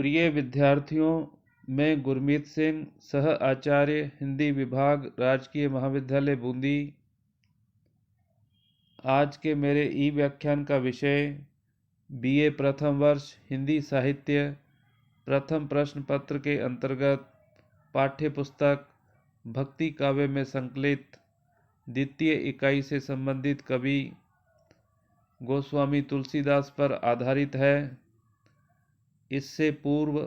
प्रिय विद्यार्थियों, मैं गुरमीत सिंह, सह आचार्य हिंदी विभाग, राजकीय महाविद्यालय बूंदी। आज के मेरे ई व्याख्यान का विषय बीए प्रथम वर्ष हिंदी साहित्य प्रथम प्रश्न पत्र के अंतर्गत पाठ्य पुस्तक भक्ति काव्य में संकलित द्वितीय इकाई से संबंधित कवि गोस्वामी तुलसीदास पर आधारित है। इससे पूर्व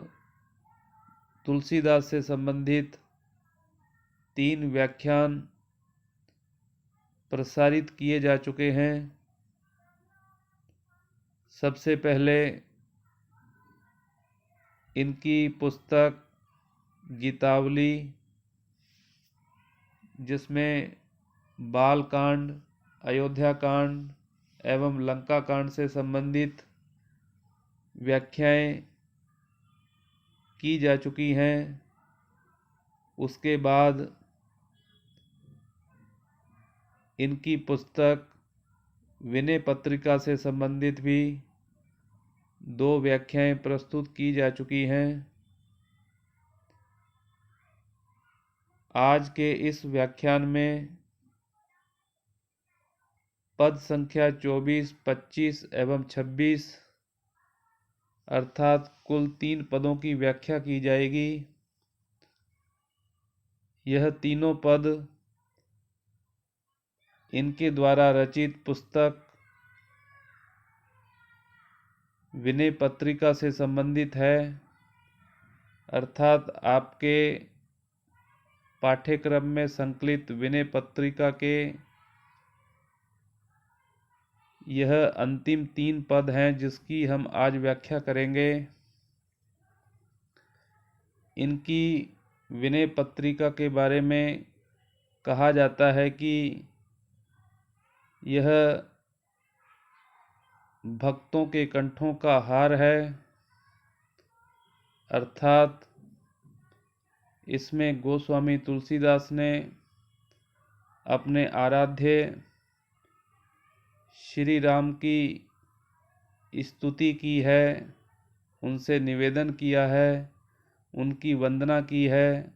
तुलसीदास से संबंधित 3 व्याख्यान प्रसारित किए जा चुके हैं। सबसे पहले इनकी पुस्तक गीतावली, जिसमें बाल कांड, अयोध्या कांड एवं लंका कांड से संबंधित व्याख्याएं की जा चुकी हैं। उसके बाद इनकी पुस्तक विनय पत्रिका से संबंधित भी 2 व्याख्याएं प्रस्तुत की जा चुकी हैं। आज के इस व्याख्यान में पद संख्या 24, 25 एवं 26 अर्थात कुल 3 पदों की व्याख्या की जाएगी। यह तीनों पद इनके द्वारा रचित पुस्तक विनय पत्रिका से संबंधित है, अर्थात आपके पाठ्यक्रम में संकलित विनय पत्रिका के यह अंतिम 3 पद हैं जिसकी हम आज व्याख्या करेंगे। इनकी विनय पत्रिका के बारे में कहा जाता है कि यह भक्तों के कंठों का हार है, अर्थात इसमें गोस्वामी तुलसीदास ने अपने आराध्य श्री राम की स्तुति की है, उनसे निवेदन किया है, उनकी वंदना की है,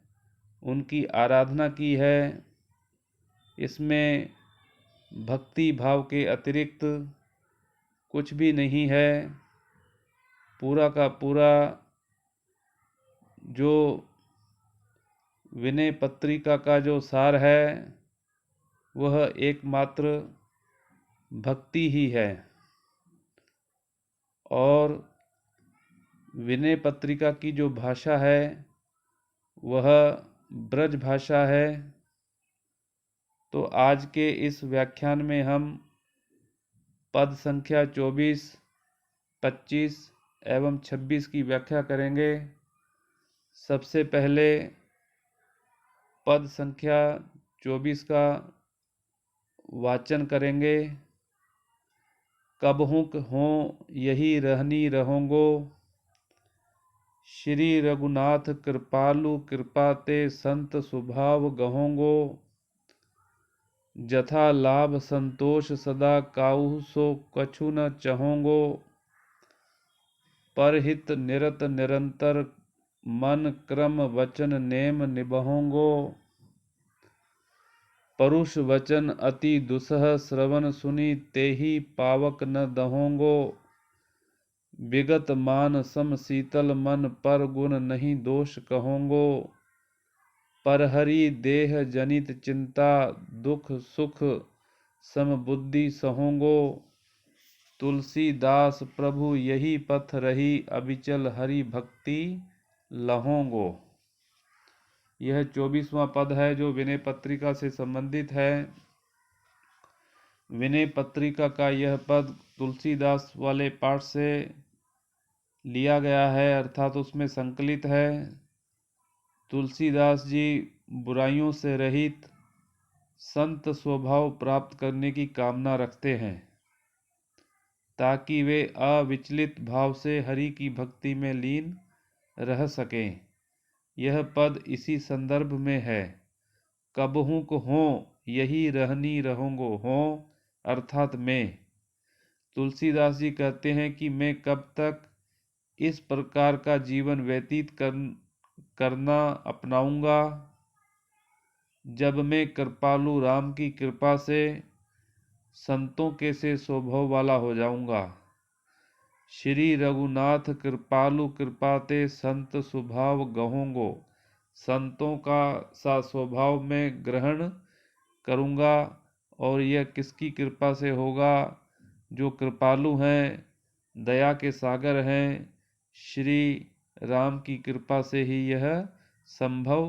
उनकी आराधना की है। इसमें भक्ति भाव के अतिरिक्त कुछ भी नहीं है। पूरा का पूरा जो विनय पत्रिका का जो सार है वह एकमात्र भक्ति ही है। और विनय पत्रिका की जो भाषा है वह ब्रज भाषा है। तो आज के इस व्याख्यान में हम पद संख्या 24, 25 एवं 26 की व्याख्या करेंगे। सबसे पहले पद संख्या 24 का वाचन करेंगे। कबहुक हों यही रहनी रहोगो, श्री रघुनाथ कृपालु कृपा ते संत स्वभाव गहोगो, जथा लाभ संतोष सदा काहू सो कछु न चहोगो, परहित निरत निरंतर मन क्रम वचन नेम निबहोगो, परुष वचन अति दुसह श्रवण सुनी तेहि पावक न दहोगो, विगत मान सम शीतल मन पर गुण नहीं दोष कहोगो, पर हरि देह जनित चिंता दुख सुख सम बुद्धि सहोगो, तुलसीदास प्रभु यही पथ रही अविचल हरि भक्ति लहोगो। यह 24वां पद है जो विनय पत्रिका से संबंधित है। विनय पत्रिका का यह पद तुलसीदास वाले पाठ से लिया गया है, अर्थात उसमें संकलित है। तुलसीदास जी बुराइयों से रहित संत स्वभाव प्राप्त करने की कामना रखते हैं ताकि वे अविचलित भाव से हरि की भक्ति में लीन रह सकें। यह पद इसी संदर्भ में है। कबहू को हों यही रहनी रहोगो, हों अर्थात मैं। तुलसीदास जी कहते हैं कि मैं कब तक इस प्रकार का जीवन व्यतीत करना अपनाऊंगा जब मैं कृपालु राम की कृपा से संतों के से स्वभाव वाला हो जाऊंगा। श्री रघुनाथ कृपालु कृपाते संत स्वभाव गहोंगो। संतों का सा स्वभाव में ग्रहण करूंगा। और यह किसकी कृपा से होगा? जो कृपालु हैं, दया के सागर हैं, श्री राम की कृपा से ही यह संभव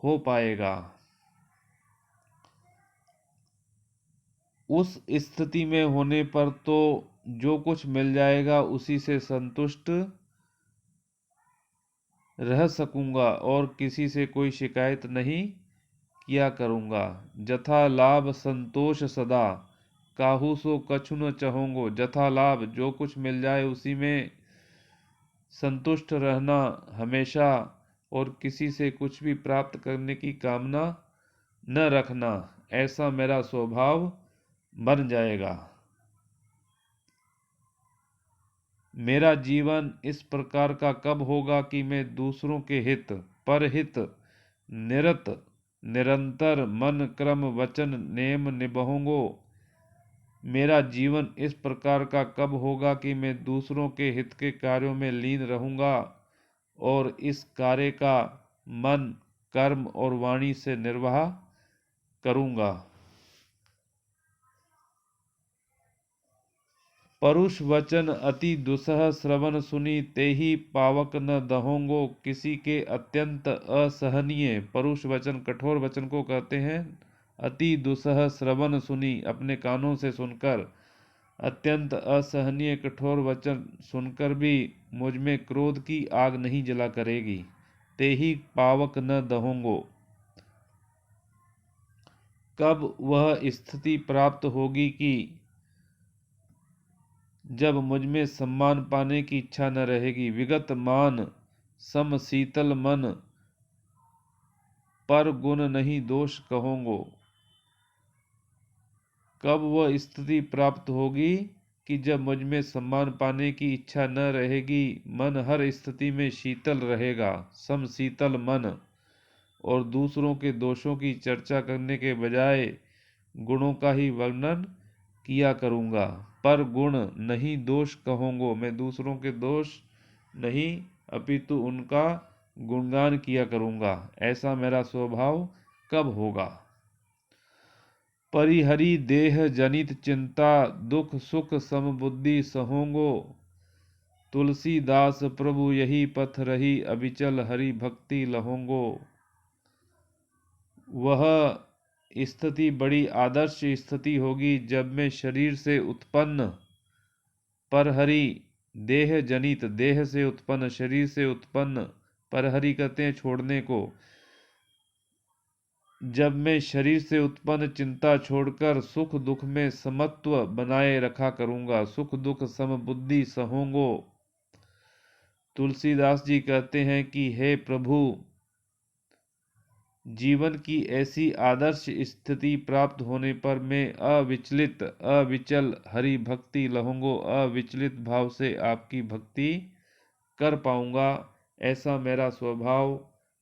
हो पाएगा। उस स्थिति में होने पर तो जो कुछ मिल जाएगा उसी से संतुष्ट रह सकूंगा और किसी से कोई शिकायत नहीं किया करूंगा। जथा लाभ संतोष सदा, काहू सो कछु न चहोंगो। जथा लाभ, जो कुछ मिल जाए उसी में संतुष्ट रहना हमेशा, और किसी से कुछ भी प्राप्त करने की कामना न रखना, ऐसा मेरा स्वभाव बन जाएगा। मेरा जीवन इस प्रकार का कब होगा कि मैं दूसरों के हित, परहित, निरंतर मन क्रम वचन नेम निभाऊंगो। मेरा जीवन इस प्रकार का कब होगा कि मैं दूसरों के हित के कार्यों में लीन रहूंगा और इस कार्य का मन, कर्म और वाणी से निर्वाह करूंगा। परुष वचन अति दुसह श्रवण सुनी, तेहि पावक न दहोंगो। किसी के अत्यंत असहनीय परुष वचन, कठोर वचन को कहते हैं अति दुसह श्रवण सुनी। अपने कानों से सुनकर अत्यंत असहनीय कठोर वचन सुनकर भी मुझ में क्रोध की आग नहीं जला करेगी। तेहि पावक न दहोंगो। कब वह स्थिति प्राप्त होगी कि जब मुझ में सम्मान पाने की इच्छा न रहेगी। विगत मान सम शीतल मन, पर गुण नहीं दोष कहोंगो। कब वह स्थिति प्राप्त होगी कि जब मुझ में सम्मान पाने की इच्छा न रहेगी, मन हर स्थिति में शीतल रहेगा, सम शीतल मन, और दूसरों के दोषों की चर्चा करने के बजाय गुणों का ही वर्णन किया करूंगा। पर गुण नहीं दोष कहूंगो। मैं दूसरों के दोष नहीं अपितु उनका गुणगान किया करूंगा। ऐसा मेरा स्वभाव कब होगा? परिहरि देह जनित चिंता, दुख सुख समबुद्धि सहोंगो। तुलसीदास प्रभु यही पथ रही, अविचल हरि भक्ति लहोंगो। वह स्थिति बड़ी आदर्श स्थिति होगी जब मैं शरीर से उत्पन्न, परहरि देह जनित, देह से उत्पन्न, शरीर से उत्पन्न, परहरि कहते हैं छोड़ने को। जब मैं शरीर से उत्पन्न चिंता छोड़कर सुख दुख में समत्व बनाए रखा करूंगा। सुख दुख समबुद्धि सहोंगो। तुलसीदास जी कहते हैं कि हे प्रभु, जीवन की ऐसी आदर्श स्थिति प्राप्त होने पर मैं अविचलित, अविचल हरि भक्ति लहूंगो। अविचलित भाव से आपकी भक्ति कर पाऊंगा। ऐसा मेरा स्वभाव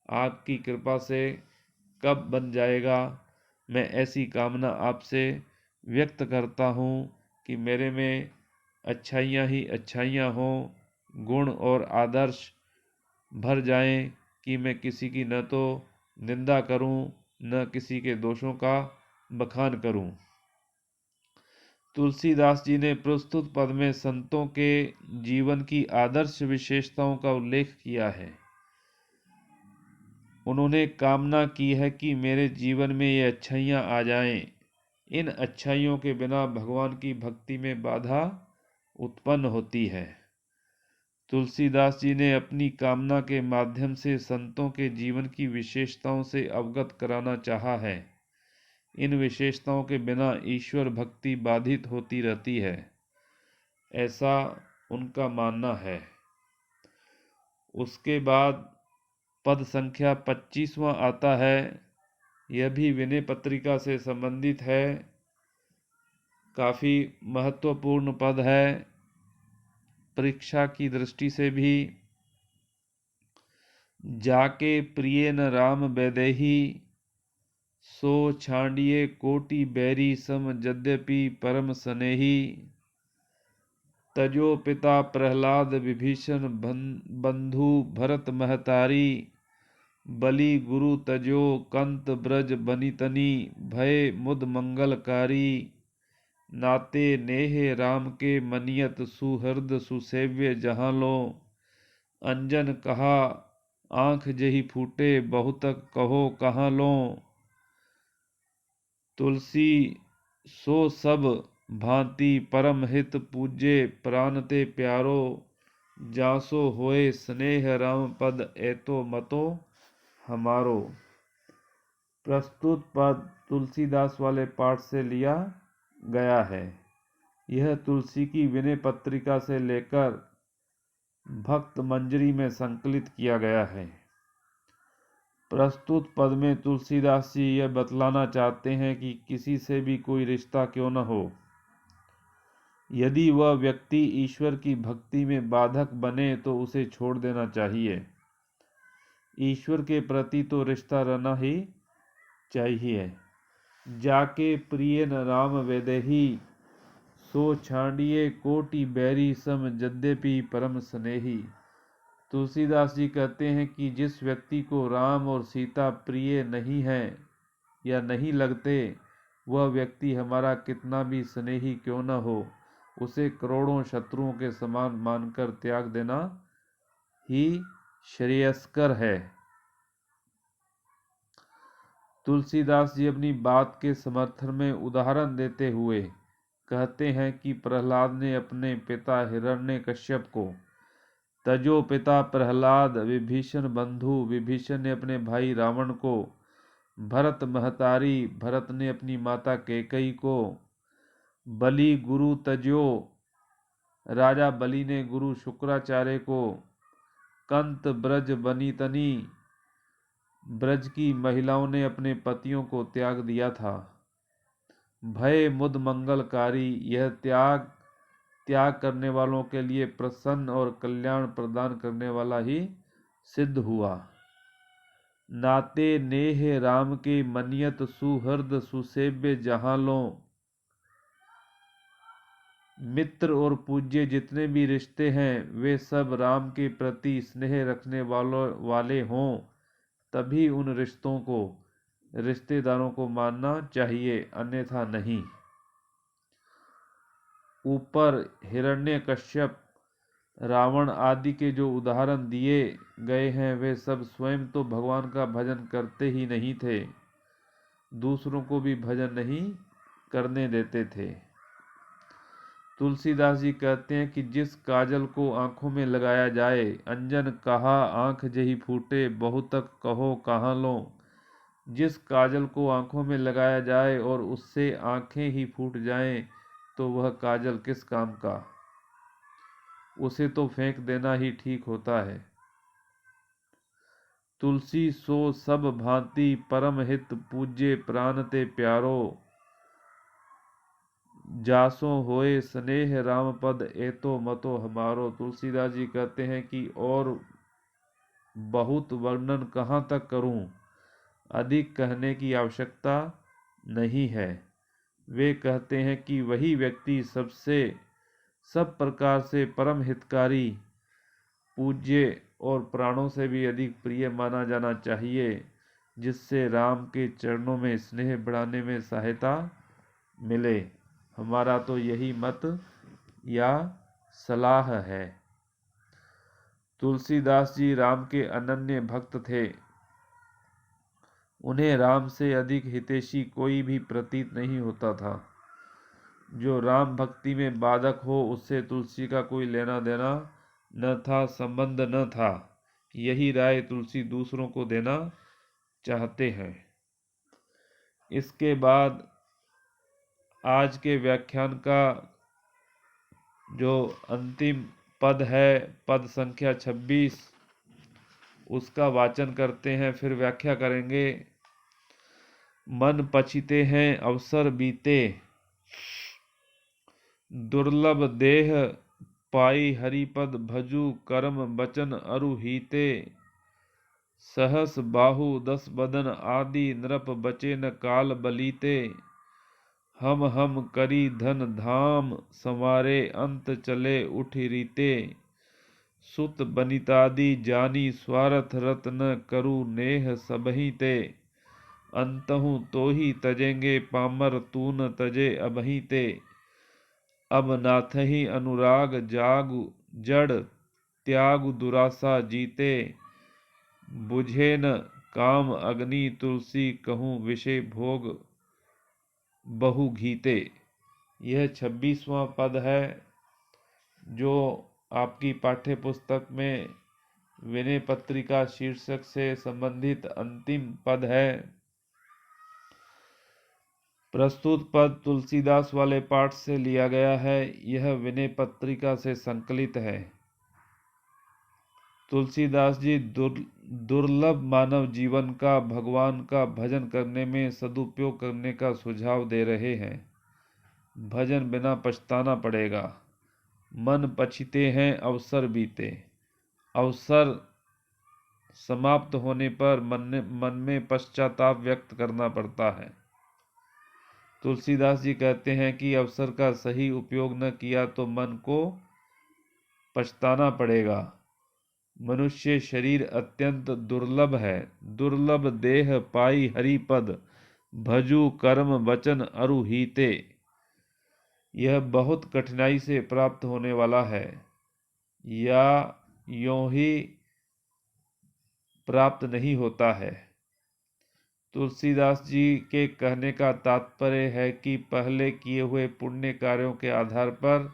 आपकी कृपा से कब बन जाएगा? मैं ऐसी कामना आपसे व्यक्त करता हूँ कि मेरे में अच्छाइयाँ ही अच्छाइयाँ हों, गुण और आदर्श भर जाएं, कि मैं किसी की न तो निंदा करूं, न किसी के दोषों का बखान करूं। तुलसीदास जी ने प्रस्तुत पद में संतों के जीवन की आदर्श विशेषताओं का उल्लेख किया है। उन्होंने कामना की है कि मेरे जीवन में ये अच्छाइयाँ आ जाएं। इन अच्छाइयों के बिना भगवान की भक्ति में बाधा उत्पन्न होती है। तुलसीदास जी ने अपनी कामना के माध्यम से संतों के जीवन की विशेषताओं से अवगत कराना चाहा है। इन विशेषताओं के बिना ईश्वर भक्ति बाधित होती रहती है, ऐसा उनका मानना है। उसके बाद पद संख्या 25वां आता है। यह भी विनय पत्रिका से संबंधित है, काफ़ी महत्वपूर्ण पद है। परीक्षा की दृष्टि से भी। जाके प्रिय न राम वैदेही, सो छांडिए कोटि बैरी सम यद्यपि परम स्नेही। तजो पिता प्रहलाद विभीषण बंधु भरत महतारी, बलि गुरु तजो कंत ब्रज बनितनी, भय मुद मंगलकारी। नाते नेह राम के मनियत सुहृद सुसेव्य जहाँ लो, अंजन कहा आँख जही फूटे बहुतक कहो कहाँ लो। तुलसी सो सब भांति परम हित पूज्य प्राण ते प्यारो, जासो होए स्नेह राम पद एतो मतो हमारो। प्रस्तुत पद तुलसीदास वाले पाठ से लिया गया है। यह तुलसी की विनय पत्रिका से लेकर भक्त मंजरी में संकलित किया गया है। प्रस्तुत पद में तुलसीदास जी यह बतलाना चाहते हैं कि किसी से भी कोई रिश्ता क्यों न हो, यदि वह व्यक्ति ईश्वर की भक्ति में बाधक बने तो उसे छोड़ देना चाहिए। ईश्वर के प्रति तो रिश्ता रहना ही चाहिए। जाके प्रिय न राम वैदेही, सो छांडिए कोटि बैरी सम यद्यपि परम स्नेही। तुलसीदास जी कहते हैं कि जिस व्यक्ति को राम और सीता प्रिय नहीं है या नहीं लगते, वह व्यक्ति हमारा कितना भी स्नेही क्यों न हो, उसे करोड़ों शत्रुओं के समान मानकर त्याग देना ही श्रेयस्कर है। तुलसीदास जी अपनी बात के समर्थन में उदाहरण देते हुए कहते हैं कि प्रहलाद ने अपने पिता हिरण्यकश्यप को, तजो पिता प्रहलाद विभीषण बंधु, विभीषण ने अपने भाई रावण को, भरत महतारी, भरत ने अपनी माता कैकेयी को, बलि गुरु तजो, राजा बलि ने गुरु शुक्राचार्य को, कंत ब्रज बनितनी, ब्रज की महिलाओं ने अपने पतियों को त्याग दिया था। भय मुद मंगलकारी, यह त्याग करने वालों के लिए प्रसन्न और कल्याण प्रदान करने वाला ही सिद्ध हुआ। नाते नेह राम के मनियत सुहृद सुसेव्य जहाँ लो, मित्र और पूज्य जितने भी रिश्ते हैं वे सब राम के प्रति स्नेह रखने वाले हों, तभी उन रिश्तों को, रिश्तेदारों को मानना चाहिए, अन्यथा नहीं। ऊपर हिरण्यकश्यप, रावण आदि के जो उदाहरण दिए गए हैं वे सब स्वयं तो भगवान का भजन करते ही नहीं थे, दूसरों को भी भजन नहीं करने देते थे। तुलसीदास जी कहते हैं कि जिस काजल को आंखों में लगाया जाए, अंजन कहा आंख जही फूटे बहुतक कहो कहाँ लो, जिस काजल को आंखों में लगाया जाए और उससे आंखें ही फूट जाएं तो वह काजल किस काम का, उसे तो फेंक देना ही ठीक होता है। तुलसी सो सब भांति परम हित पूज्य प्राण ते प्यारो, जासो होए स्नेह राम पद एतो मतो हमारो। तुलसीदास जी कहते हैं कि और बहुत वर्णन कहाँ तक करूं, अधिक कहने की आवश्यकता नहीं है। वे कहते हैं कि वही व्यक्ति सब प्रकार से परम हितकारी, पूज्य और प्राणों से भी अधिक प्रिय माना जाना चाहिए, जिससे राम के चरणों में स्नेह बढ़ाने में सहायता मिले। हमारा तो यही मत या सलाह है। तुलसीदास जी राम के अनन्य भक्त थे। उन्हें राम से अधिक हितैषी कोई भी प्रतीत नहीं होता था। जो राम भक्ति में बाधक हो उससे तुलसी का कोई लेना देना न था, संबंध न था। यही राय तुलसी दूसरों को देना चाहते हैं। इसके बाद आज के व्याख्यान का जो अंतिम पद है, पद संख्या 26, उसका वाचन करते हैं, फिर व्याख्या करेंगे। मन पछिते हैं अवसर बीते, दुर्लभ देह पाई हरिपद भजु कर्म बचन अरु हीते। सहस बाहु दस बदन आदि नृप बचे न काल बलीते। हम करी धन धाम संवारे अंत चले उठ रीते। सुत बनितादि जानी स्वार्थ रत न करु नेह सबहि ते। अंतहु तो ही तजेंगे पामर तू न तजे अबहि ते। अब नाथहि अनुराग जागु जड़ त्यागु दुरासा जीते। बुझे न काम अग्नि तुलसी कहूँ विषय भोग बहु घीते। यह 26वां पद है जो आपकी पाठ्य पुस्तक में विनय पत्रिका शीर्षक से संबंधित अंतिम पद है। प्रस्तुत पद तुलसीदास वाले पाठ से लिया गया है। यह विनय पत्रिका से संकलित है। तुलसीदास जी दुर्लभ मानव जीवन का भगवान का भजन करने में सदुपयोग करने का सुझाव दे रहे हैं। भजन बिना पछताना पड़ेगा। मन पछिते हैं अवसर बीते। अवसर समाप्त होने पर मन में पश्चाताप व्यक्त करना पड़ता है। तुलसीदास जी कहते हैं कि अवसर का सही उपयोग न किया तो मन को पछताना पड़ेगा। मनुष्य शरीर अत्यंत दुर्लभ है। दुर्लभ देह पाई हरिपद भजु कर्म वचन अरु हीते। यह बहुत कठिनाई से प्राप्त होने वाला है या यों ही प्राप्त नहीं होता है। तुलसीदास जी के कहने का तात्पर्य है कि पहले किए हुए पुण्य कार्यों के आधार पर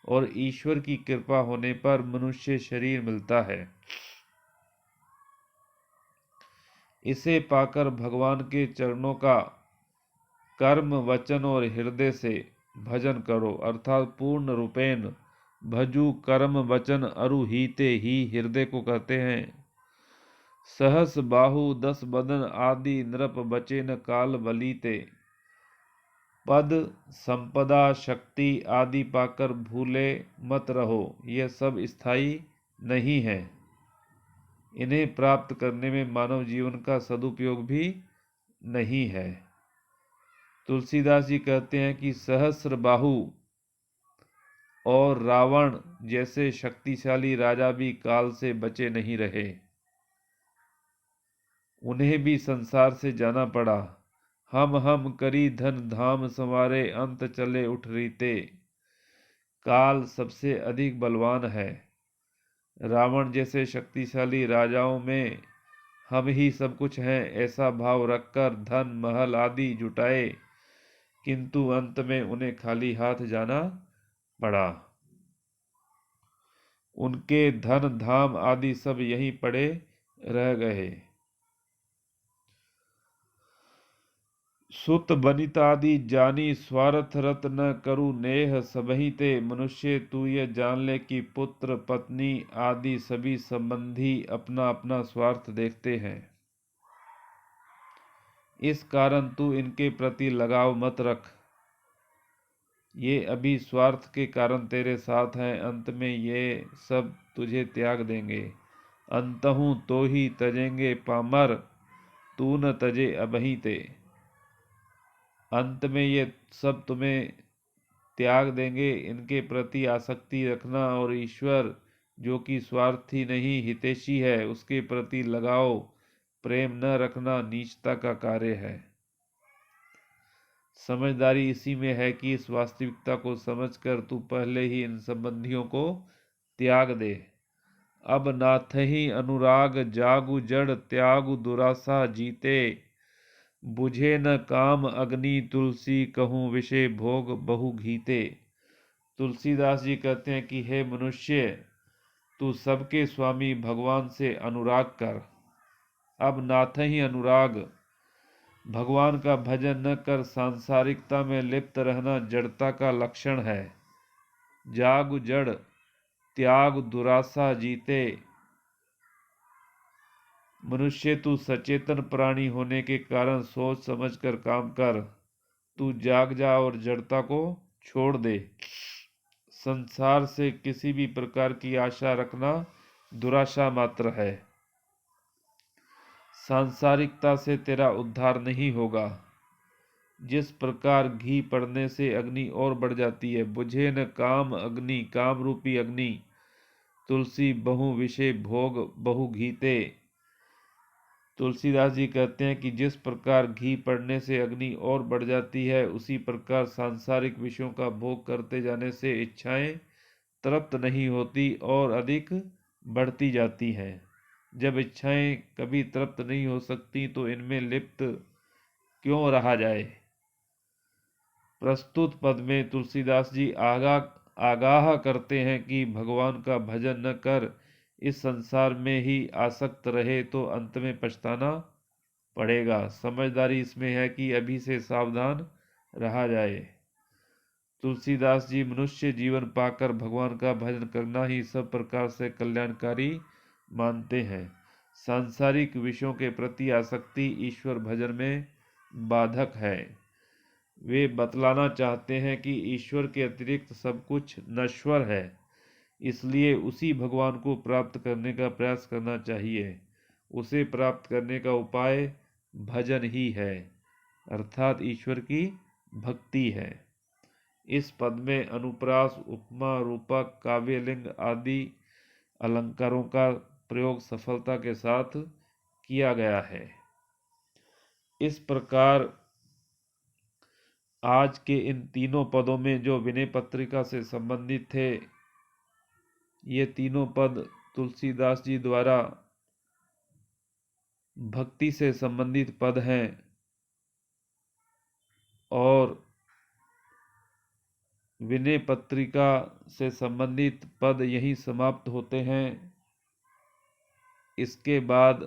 और ईश्वर की कृपा होने पर मनुष्य शरीर मिलता है। इसे पाकर भगवान के चरणों का कर्म वचन और हृदय से भजन करो, अर्थात पूर्ण रूपेण भजु कर्म वचन अरु हीते। ही हृदय को कहते हैं। सहस बाहु दस बदन आदि नृप बचे न काल बलीते। पद संपदा शक्ति आदि पाकर भूले मत रहो, यह सब स्थायी नहीं है। इन्हें प्राप्त करने में मानव जीवन का सदुपयोग भी नहीं है। तुलसीदास जी कहते हैं कि सहस्र बाहु और रावण जैसे शक्तिशाली राजा भी काल से बचे नहीं रहे। उन्हें भी संसार से जाना पड़ा। हम करी धन धाम संवारे अंत चले उठ रीते। काल सबसे अधिक बलवान है। रावण जैसे शक्तिशाली राजाओं में हम ही सब कुछ हैं ऐसा भाव रखकर धन महल आदि जुटाए, किंतु अंत में उन्हें खाली हाथ जाना पड़ा। उनके धन धाम आदि सब यहीं पड़े रह गए। सुत बनितादि जानी स्वार्थ रत न करु नेह सबहि ते। मनुष्य तू यह जान ले कि पुत्र पत्नी आदि सभी संबंधी अपना अपना स्वार्थ देखते हैं। इस कारण तू इनके प्रति लगाव मत रख। ये अभी स्वार्थ के कारण तेरे साथ हैं, अंत में ये सब तुझे त्याग देंगे। अंतहु तो ही तजेंगे पामर तू न तजे अबहि ते। अंत में ये सब तुम्हें त्याग देंगे। इनके प्रति आसक्ति रखना और ईश्वर जो कि स्वार्थी नहीं हितैषी है उसके प्रति लगाव प्रेम न रखना नीचता का कार्य है। समझदारी इसी में है कि इस वास्तविकता को समझकर तू पहले ही इन संबंधियों को त्याग दे। अब नाथहि अनुराग जागु जड़ त्यागु दुरासा जीते। बुझे न काम अग्नि तुलसी कहूँ विषय भोग बहु घीते। तुलसीदास जी कहते हैं कि हे मनुष्य, तू सबके स्वामी भगवान से अनुराग कर। अब नाथ ही अनुराग, भगवान का भजन न कर सांसारिकता में लिप्त रहना जड़ता का लक्षण है। जाग जड़ त्याग दुरासा जीते। मनुष्य तू सचेतन प्राणी होने के कारण सोच समझकर काम कर। तू जाग जा और जड़ता को छोड़ दे। संसार से किसी भी प्रकार की आशा रखना दुराशा मात्र है। सांसारिकता से तेरा उद्धार नहीं होगा। जिस प्रकार घी पड़ने से अग्नि और बढ़ जाती है, बुझे न काम अग्नि, काम रूपी अग्नि, तुलसी बहु विषय भोग बहु घीते। तुलसीदास जी कहते हैं कि जिस प्रकार घी पड़ने से अग्नि और बढ़ जाती है, उसी प्रकार सांसारिक विषयों का भोग करते जाने से इच्छाएं तृप्त नहीं होती और अधिक बढ़ती जाती हैं। जब इच्छाएं कभी तृप्त नहीं हो सकती तो इनमें लिप्त क्यों रहा जाए। प्रस्तुत पद में तुलसीदास जी आगाह करते हैं कि भगवान का भजन न कर इस संसार में ही आसक्त रहे तो अंत में पछताना पड़ेगा। समझदारी इसमें है कि अभी से सावधान रहा जाए। तुलसीदास जी मनुष्य जीवन पाकर भगवान का भजन करना ही सब प्रकार से कल्याणकारी मानते हैं। सांसारिक विषयों के प्रति आसक्ति ईश्वर भजन में बाधक है। वे बतलाना चाहते हैं कि ईश्वर के अतिरिक्त सब कुछ नश्वर है, इसलिए उसी भगवान को प्राप्त करने का प्रयास करना चाहिए। उसे प्राप्त करने का उपाय भजन ही है, अर्थात ईश्वर की भक्ति है। इस पद में अनुप्रास, उपमा, रूपक, काव्यलिंग आदि अलंकारों का प्रयोग सफलता के साथ किया गया है। इस प्रकार आज के इन तीनों पदों में जो विनय पत्रिका से संबंधित थे, ये तीनों पद तुलसीदास जी द्वारा भक्ति से संबंधित पद हैं और विनय पत्रिका से संबंधित पद यहीं समाप्त होते हैं। इसके बाद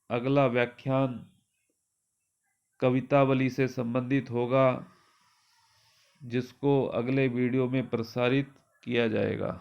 अगला व्याख्यान कवितावली से संबंधित होगा, जिसको अगले वीडियो में प्रसारित किया जाएगा।